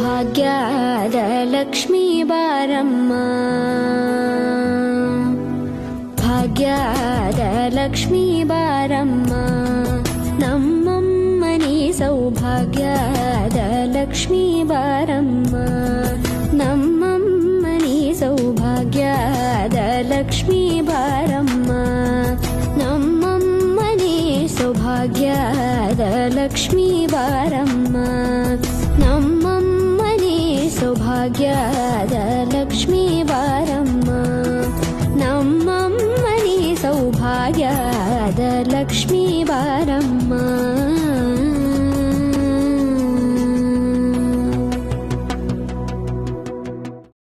ಭಾಗ್ಯದ ಲಕ್ಷ್ಮೀ ಬಾರಮ್ಮ, ಭಾಗ್ಯದ ಲಕ್ಷ್ಮೀ ಬಾರಮ್ಮ, ನಮ್ಮಮ್ಮನಿ ಸೌಭಾಗ್ಯದ ಲಕ್ಷ್ಮೀ ಬಾರಮ್ಮ, ನಮ್ಮಮ್ಮನಿ ಸೌಭಾಗ್ಯದ ಲಕ್ಷ್ಮೀ ಬಾರಮ್ಮ, ನಮ್ಮಮ್ಮನಿ ಸೌಭಾಗ್ಯದ ಲಕ್ಷ್ಮೀ ಬಾರಮ್ಮ, ನಮ್ಮಮ್ಮನಿ ಸೌಭಾಗ್ಯದ ಲಕ್ಷ್ಮೀ ಬಾರಮ್ಮ, ನಮ್ಮಮ್ಮನಿ ಸೌಭಾಗ್ಯದ ಲಕ್ಷ್ಮೀ ಬಾರಮ್ಮ.